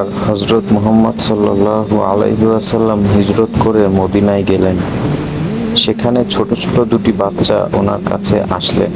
একবার হজরত মুহাম্মদ সাল্লাল্লাহু আলাইহি ওয়াসাল্লাম হিজরত করে মদিনায় গেলেন। সেখানে ছোট ছোট দুটি বাচ্চা ওনার কাছে আসলেন।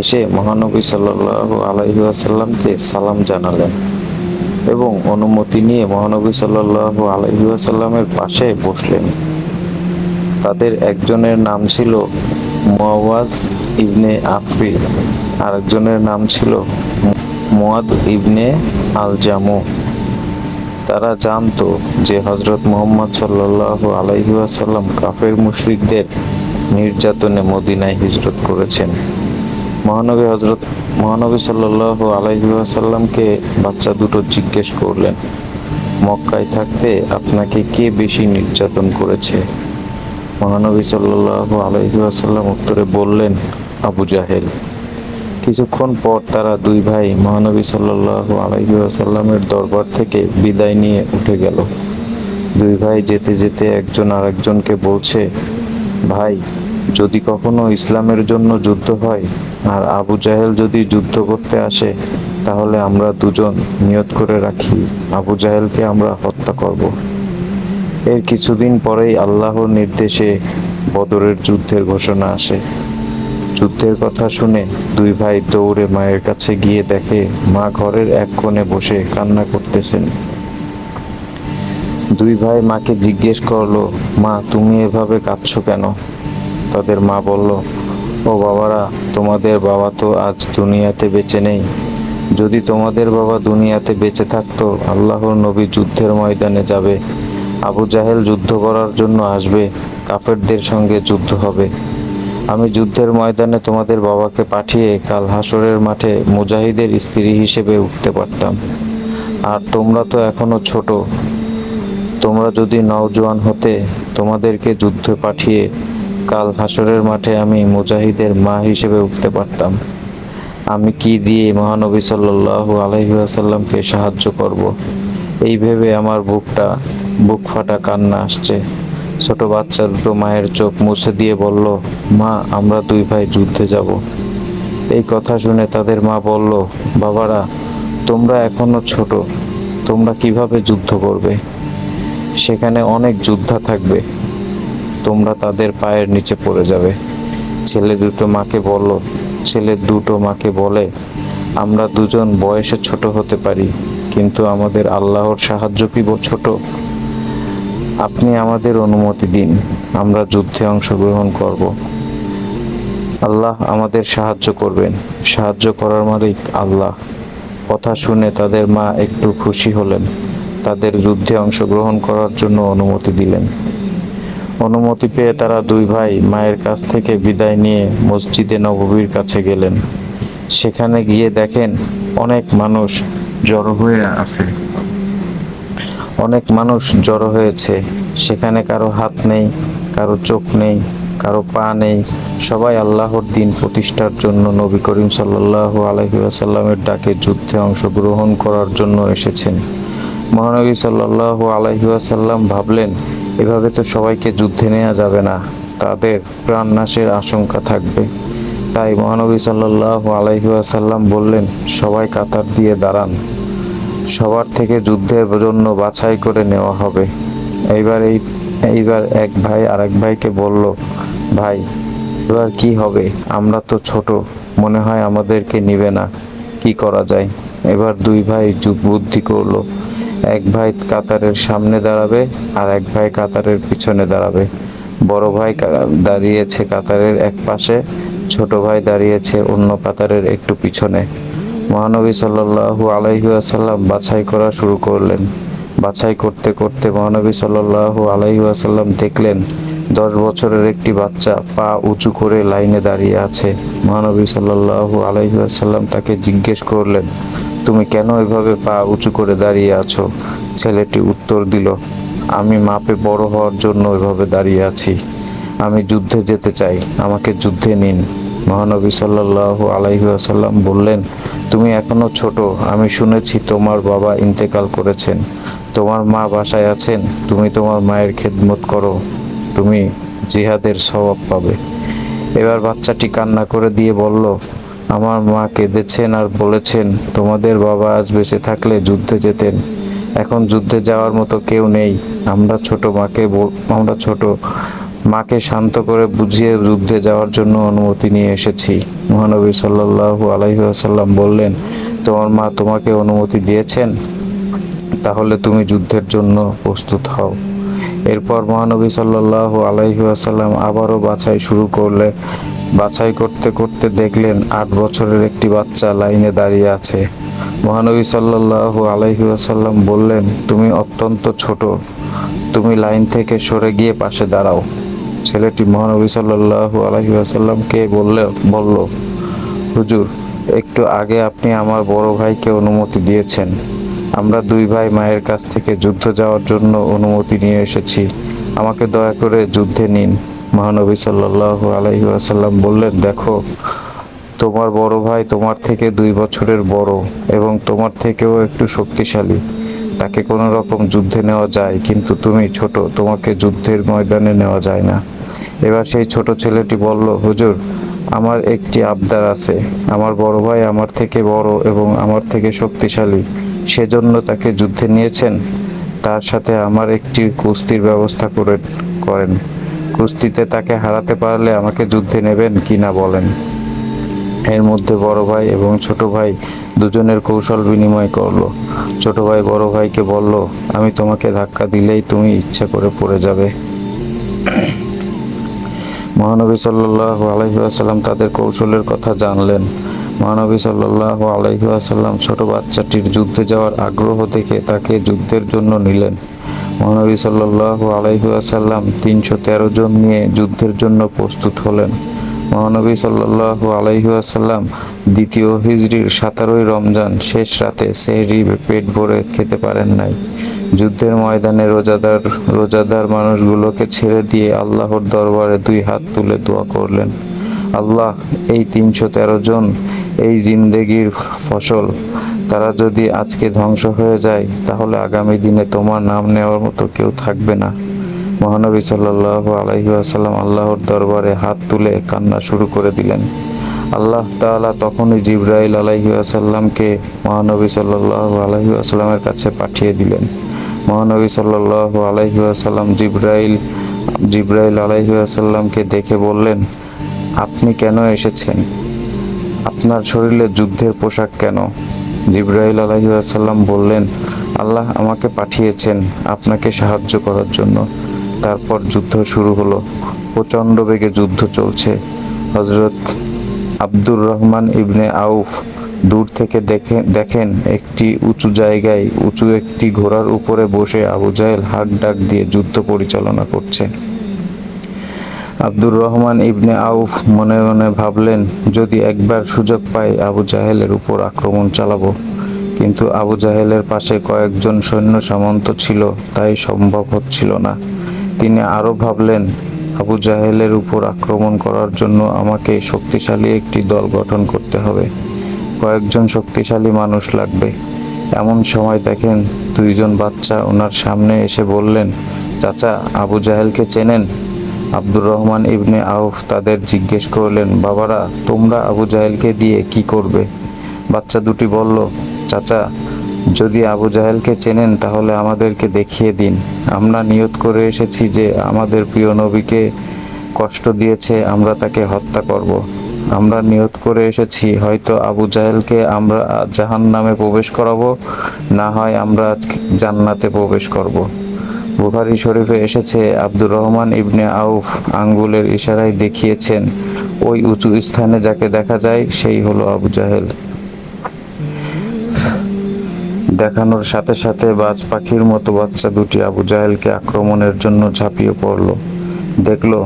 এসে মহানবী সাল্লাল্লাহু আলাইহি ওয়াসাল্লামকে সালাম জানালেন এবং অনুমতি নিয়ে মহানবী সাল্লাল্লাহু আলাইহি ওয়াসাল্লামের পাশে বসলেন। তাদের একজনের নাম ছিল মুআওয়াজ ইবনে আফরি, আরেকজনের নাম ছিল মুয়াদ ইবনে আল জামু। তারা জানতো যে হজরত মুহাম্মদ সাল্লাল্লাহু আলাইহি ওয়াসাল্লাম কাফের মুশরিকদের নির্যাতনে মদিনায় হিজরত করেছেন। মহানবী সাল্লাল্লাহু আলাইহি ওয়াসাল্লামকে বাচ্চা দুটো জিজ্ঞেস করলেন, মক্কায় থাকতে আপনাকে কে বেশি নির্যাতন করেছে? মহানবী সাল্লাল্লাহু আলাইহি ওয়াসাল্লাম উত্তরে বললেন, আবু জাহেল। কিছুক্ষণ পর তারা দুই ভাই মহানবী সাল্লাল্লাহু আলাইহি ওয়াসাল্লামের দরবার থেকে বিদায় নিয়ে উঠে গেল। দুই ভাই যেতে যেতে একজন আরেকজনকে বলছে, ভাই, যদি কখনো ইসলামের জন্য যুদ্ধ হয় আর আবু জাহেল যদি যুদ্ধ করতে আসে, তাহলে আমরা দুজন নিয়ত করে রাখি আবু জাহেলকে আমরা হত্যা করব। এর কিছুদিন পরেই আল্লাহর নির্দেশে বদরের যুদ্ধের ঘোষণা আসে। যুদ্ধের কথা শুনে দুই ভাই দৌড়ে মায়ের কাছে গিয়ে দেখে মা ঘরের এক কোণে বসে কান্না করতেছেন। দুই ভাই মাকে জিজ্ঞেস করলো, মা, তুমি এভাবে কাঁদছো কেন? তাদের মা বলল, ও বাবারা, তোমাদের বাবা তো আজ দুনিয়াতে বেঁচে নেই। যদি তোমাদের বাবা দুনিয়াতে বেঁচে থাকতো, আল্লাহর নবী যুদ্ধের ময়দানে যাবে, আবু জাহেল যুদ্ধ করার জন্য আসবে, কাফেরদের সঙ্গে যুদ্ধ হবে। আমি যুদ্ধের ময়দানে তোমাদের বাবাকে পাঠিয়ে কাল হাসরের মাঠে মুজাহিদের স্ত্রী হিসেবে উঠতে পারতাম। আর তোমরা তো এখনো ছোট, তোমরা যদি নওজোয়ান হতে, তোমাদেরকে যুদ্ধে পাঠিয়ে কাল হাসরের মাঠে আমি মুজাহিদের মা হিসেবে উঠতে পারতাম। আমি কি দিয়ে মহানবী সাল্লাল্লাহু আলাইহি ওয়াসাল্লামকে সাহায্য করব? এই ভেবে আমার বুক ফাটা কান্না আসছে। ছোট বাচ্চা দুটো মায়ের চোখ মুছে দিয়ে বলল, মা, আমরা দুই ভাই যুদ্ধে যাব। এই কথা শুনে তাদের মা বলল, বাবারা, তোমরা এখনো ছোট, তোমরা কিভাবে যুদ্ধ করবে? সেখানে অনেক যোদ্ধা থাকবে, তোমরা তাদের পায়ের নিচে পড়ে যাবে। ছেলে দুটো মাকে বলে, আমরা দুজন বয়সে ছোট হতে পারি, কিন্তু আমাদের আল্লাহর সাহায্য কি ছোট? আপনি আমাদের অনুমতি দিন, আমরা যুদ্ধে অংশগ্রহণ করব। আল্লাহ আমাদের সাহায্য করবেন, সাহায্য করার মালিক আল্লাহ। কথা শুনে তাদের মা একটু খুশি হলেন, তাদের যুদ্ধে অংশগ্রহণ করার জন্য অনুমতি দিলেন। অনুমতি পেয়ে তারা দুই ভাই মায়ের কাছ থেকে বিদায় নিয়ে মসজিদে নববীর কাছে গেলেন। সেখানে গিয়ে দেখেন অনেক মানুষ জড়ো হয়েছে। সেখানে কারো হাত নেই, কারো চোখ নেই, কারো পা নেই। সবাই আল্লাহর দিন প্রতিষ্ঠার জন্য নবী করিম সাল্লাল্লাহু আলাইহি ওয়াসাল্লামের ডাকে যুদ্ধে অংশগ্রহণ করার জন্য এসেছেন। মহানবী সাল্লাল্লাহু আলাইহি ওয়াসাল্লাম ভাবলেন, এভাবে তো সবাইকে যুদ্ধে নেওয়া যাবে না, তাদের প্রাণনাশের আশঙ্কা থাকবে। তাই মহানবী সাল্লাল্লাহু আলাইহি ওয়াসাল্লাম বললেন, সবাই কাতার দিয়ে দাঁড়ান, সবার থেকে যুদ্ধের জন্য বাছাই করে নেওয়া হবে। এইবার এক ভাই আরেক ভাইকে বলল, ভাই, এবার কি হবে? আমরা তো ছোট, মনে হয় আমাদেরকে নিবে না, কি করা যায়? এবার দুই ভাই বুদ্ধি করলো, এক ভাই কাতারের সামনে দাঁড়াবে আর এক ভাই কাতারের পিছনে দাঁড়াবে। বড় ভাই দাঁড়িয়েছে কাতারের এক পাশে, ছোট ভাই দাঁড়িয়েছে অন্য কাতারের একটু পিছনে। মহানবী সাল্লাল্লাহু আলাইহি ওয়াসাল্লাম বাছাই করা শুরু করলেন। বাছাই করতে করতে মহানবী সাল্লাল্লাহু আলাইহি ওয়াসাল্লাম দেখলেন 10 বছরের একটি বাচ্চা পা উঁচু করে লাইনে দাঁড়িয়ে আছে। মহানবী সাল্লাল্লাহু আলাইহি ওয়াসাল্লাম তাকে জিজ্ঞেস করলেন, তুমি কেন এভাবে পা উঁচু করে দাঁড়িয়ে আছো? ছেলেটি উত্তর দিল, আমি মাপে বড় হওয়ার জন্য এভাবে দাঁড়িয়ে আছি। আমি যুদ্ধে যেতে চাই, আমাকে যুদ্ধে নিন। মহানবী সাল্লাল্লাহু আলাইহি ওয়াসাল্লাম বললেন, তুমি এখনো ছোট, আমি শুনেছি তোমার বাবা ইন্তেকাল করেছেন, তোমার মা বাসায় আছেন, তুমি তোমার মায়ের খেদমত করো, তুমি জিহাদের সওয়াব পাবে। এবার বাচ্চাটি কান্না করে দিয়ে বলল, আমার মা কেঁদেছেন আর বলেছেন, তোমাদের বাবা আজ বেঁচে থাকলে যুদ্ধে যেতেন, এখন যুদ্ধে যাওয়ার মতো কেউ নেই। আমরা ছোট মাকে শান্ত করে বুঝিয়ে যুদ্ধে যাওয়ার জন্য অনুমতি নিয়ে এসেছি। মহানবী সাল্লাল্লাহু আলাইহি ওয়াসাল্লাম বললেন, তোমার মা তোমাকে অনুমতি দিয়েছেন, তাহলে তুমি যুদ্ধের জন্য প্রস্তুত হও। এরপর মহানবী সাল্লাল্লাহু আলাইহি ওয়াসাল্লাম আবারও বাছাই করতে করতে দেখলেন 8 বছরের একটি বাচ্চা লাইনে দাঁড়িয়ে আছে। মহানবী সাল্লাল্লাহু আলাইহি ওয়াসাল্লাম বললেন, তুমি অত্যন্ত ছোট, তুমি লাইন থেকে সরে গিয়ে পাশে দাঁড়াও। ছেলেটি মহানবী সাল্লাল্লাহু আলাইহি ওয়াসাল্লামকে বলল, হুজুর, একটু আগে আপনি আমার বড় ভাইকে অনুমতি দিয়েছেন। আমরা দুই ভাই মায়ের কাছ থেকে যুদ্ধ যাওয়ার জন্য অনুমতি নিয়ে এসেছি, আমাকে দয়া করে যুদ্ধে নিন। মহানবী সাল্লাল্লাহু আলাইহি ওয়াসাল্লাম বললেন, দেখো, তোমার বড় ভাই তোমার থেকে 2 বছরের বড় এবং তোমার থেকেও একটু শক্তিশালী, তাকে কোনো রকম যুদ্ধে নেওয়া যায়, কিন্তু তুমি ছোট, তোমাকে যুদ্ধের ময়দানে নেওয়া যায় না। এবার সেই ছোট ছেলেটি বলল, হুজুর, আমার একটি আবদার আছে। আমার বড় ভাই আমার থেকে বড় এবং আমার থেকে শক্তিশালী, সেজন্য তাকে যুদ্ধে নিয়েছেন। তার সাথে আমার একটি কুস্তির ব্যবস্থা করেন। কুস্তিতে তাকে হারাতে পারলে আমাকে যুদ্ধে নেবেন কিনা বলেন। এর মধ্যে বড় ভাই এবং ছোট ভাই দুজনের কৌশল বিনিময় করলো। ছোট ভাই বড় ভাইকে বলল, আমি তোমাকে ধাক্কা দিলেই তুমি ইচ্ছা করে পড়ে যাবে। মহানবী সাল্লাল্লাহু আলাইহি ওয়াসাল্লাম তাদের কৌশলের কথা জানলেন। মহানবী সাল্লাল্লাহু আলাইহি ওয়াসাল্লাম ছোট বাচ্চাটির যুদ্ধে যাওয়ার আগ্রহ দেখে তাকে যুদ্ধের জন্য নিলেন। মহানবী সাল্লাল্লাহু আলাইহি ওয়াসাল্লাম 313 জন নিয়ে যুদ্ধের জন্য প্রস্তুত হলেন। মহানবী সাল্লাল্লাহু আলাইহি ওয়াসাল্লাম দ্বিতীয় হিজরির 17ই রমজান শেষ রাতে সেহরি পেট ভরে খেতে পারেন নাই। যুদ্ধের ময়দানে রোজাদার মানুষগুলোকে ছেড়ে দিয়ে আল্লাহর দরবারে 2 হাত তুলে দোয়া করলেন, আল্লাহ, এই 313 জন এই জিন্দেগির ফসল, তারা যদি আজকে ধ্বংস হয়ে যায় তাহলে আগামী দিনে তোমার নাম নেওয়ার মতো কেউ থাকবে না। মহানবী সাল্লাল্লাহু আলাইহি ওয়াসাল্লাম আল্লাহর দরবারে হাত তুলে কান্না শুরু করে দিলেন। আল্লাহ তাআলা তখনই জিবরাইল আলাইহি ওয়াসাল্লামকে মহানবী সাল্লাল্লাহু আলাইহি ওয়াসাল্লামের কাছে পাঠিয়ে দিলেন। মহানবী সাল্লাল্লাহু আলাইহি ওয়াসাল্লাম জিবরাইল আলাইহি ওয়াসাল্লামকে দেখে বললেন, আপনি কেন এসেছেন? আপনার শরীরে যুদ্ধের পোশাক কেন? জিবরাইল আলাইহি ওয়াসাল্লাম বললেন, আল্লাহ আমাকে পাঠিয়েছেন আপনাকে সাহায্য করার জন্য। তারপর যুদ্ধ শুরু হলো। প্রচণ্ড বেগে যুদ্ধ চলছে। হযরত আব্দুর রহমান ইবনে আউফ দূর থেকে দেখেন একটি উঁচু একটি ঘোড়ার উপরে বসে আবু জাহেল হাঁক ডাক দিয়ে যুদ্ধ পরিচালনা করছে। আব্দুর রহমান ইবনে আউফ মনে মনে ভাবলেন, যদি একবার সুযোগ পাই আবু জাহেলের উপর আক্রমণ চালাবো। কিন্তু আবু জাহেলের পাশে কয়েকজন সৈন্য সামন্ত ছিল, তাই সম্ভব হচ্ছিল না। তিনি আরও ভাবলেন, আবু জাহেলের উপর আক্রমণ করার জন্য আমাকে শক্তিশালী একটি দল গঠন করতে হবে, কয়েকজন শক্তিশালী মানুষ লাগবে। এমন সময় দেখেন 2 জন বাচ্চা ওনার সামনে এসে বললেন, চাচা, আবু জাহেলকে চেনেন? আব্দুর রহমান ইবনে আউফ তাদের জিজ্ঞেস করলেন, বাবারা, তোমরা আবু জাহেলকে দিয়ে কি করবে? বাচ্চা দুটি বলল, চাচা, যদি আবু জাহেলকে চেনেন তাহলে আমাদেরকে দেখিয়ে দিন। আমরা নিয়ত করে এসেছি যে আমাদের প্রিয় নবীকে কষ্ট দিয়েছে, আমরা তাকে হত্যা করব। আমরা নিয়ত করে এসেছি, হয়তো আবু জাহেলকে আমরা জাহান্নামে প্রবেশ করাবো, না হয় আমরা আজকে জান্নাতে প্রবেশ করব। বুখারী শরীফে এসেছে, আব্দুর রহমান ইবনে আউফ আঙ্গুলের ইশারায় দেখিয়েছেন, ওই উঁচু স্থানে যাকে দেখা যায় সেই হলো আবু জাহেল। দেখানোর সাথে সাথে বাজ পাখির মতো বাচ্চা দুটি আবু জাহেলকে আক্রমণের জন্য ঝাঁপিয়ে পড়ল। দেখলো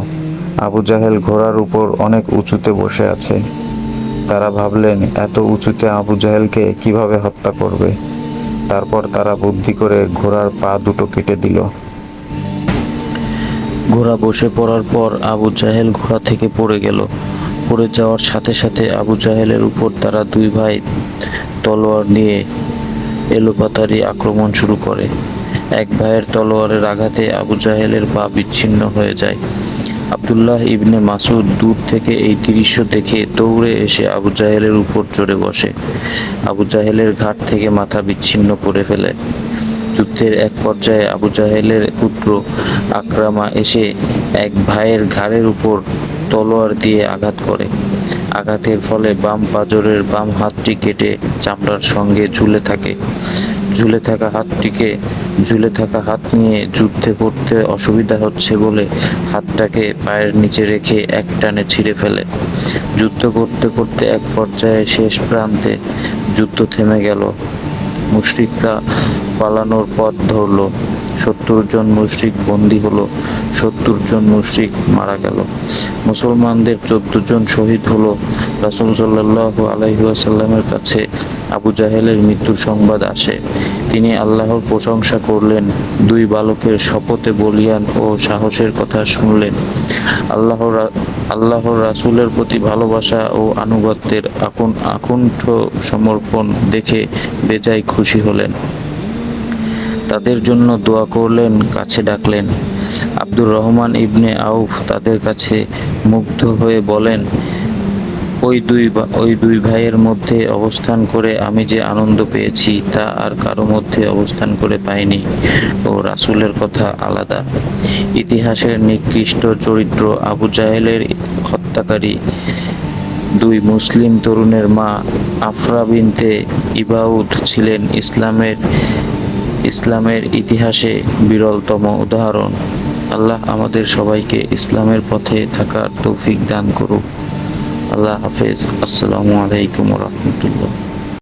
আবু জাহেল ঘোড়ার উপর অনেক উঁচুতে বসে আছে। তারা ভাবলেন, এত উঁচুতে আবু জাহেলকে কিভাবে হত্যা করবে। তারপর তারা বুদ্ধি করে ঘোড়ার পা দুটো কেটে দিল। ঘোড়া বসে পড়ার পর আবু জাহেল ঘোড়া থেকে পড়ে গেল। পড়ে যাওয়ার সাথে সাথে আবু জাহেলের উপর তারা 2 ভাই তলোয়ার নিয়ে এলোপাতাড়ি আক্রমণ শুরু করে। এক ভাইয়ের তলোয়ারের আঘাতে আবু জাহেলের পা বিচ্ছিন্ন হয়ে যায়। আব্দুল্লাহ ইবনে মাসুদ দূর থেকে এই দৃশ্য দেখে দৌড়ে এসে আবু জাহেলের উপর চড়ে বসে। আবু জাহেলের ঘাট থেকে মাথা বিচ্ছিন্ন করে ফেলে। যুদ্ধের এক পর্যায়ে আবু জাহেলের পুত্র আকরামা এসে এক ভাইয়ের ঘাড়ের উপর তলোয়ার দিয়ে আঘাত করে। আঘাতের ফলে বাম পাঁজরের বাম হাতটি কেটে চামড়ার সঙ্গে ঝুলে থাকা হাত নিয়ে যুদ্ধে করতে অসুবিধা হচ্ছে বলে হাতটাকে পায়ের নিচে রেখে এক টানে ছিঁড়ে ফেলে। যুদ্ধ করতে করতে এক পর্যায়ে শেষ প্রান্তে যুদ্ধ থেমে গেল। মুশরিকরা পালানোর পথ ধরল। 70 জন মুশরিক বন্দী হলো, 70 জন মুশরিক মারা গেল। মুসলমানদের 14 জন শহীদ হলো। রাসূল সাল্লাল্লাহু আলাইহি ওয়াসাল্লামের কাছে আবু জাহেলের মৃত্যুর সংবাদ আসে। তিনি আল্লাহর প্রশংসা করলেন, দুই বালকের শপথে বলিয়ান ও সাহসের কথা শুনলেন। আল্লাহর রাসূলের প্রতি ভালোবাসা ও আনুগত্যের আকুণ্ঠ সমর্পণ দেখে বেজায় খুশি হলেন। তাদের জন্য দোয়া করলেন, কাছে ডাকলেন। আব্দুর রহমান ইবনে আউফ তাদের কাছে মুগ্ধ হয়ে বলেন, ওই দুই ভাইয়ের মধ্যে অবস্থান করে আমি যে আনন্দ পেয়েছি তা আর কারো মধ্যে অবস্থান করে পাইনি। ও রাসূলের কথা আলাদা। ইতিহাসের নিকৃষ্ট চরিত্র আবু জাহেলের হত্যাকারী দুই মুসলিম তরুণের মা আফরা বিনতে ইবাউদ ছিলেন ইসলামের ইতিহাসে বিরলতম উদাহরণ। আল্লাহ আমাদের সবাইকে ইসলামের পথে থাকার তৌফিক দান করুক। আল্লাহ হাফেজ। আসসালামু আলাইকুম ওয়া রাহমাতুল্লাহ।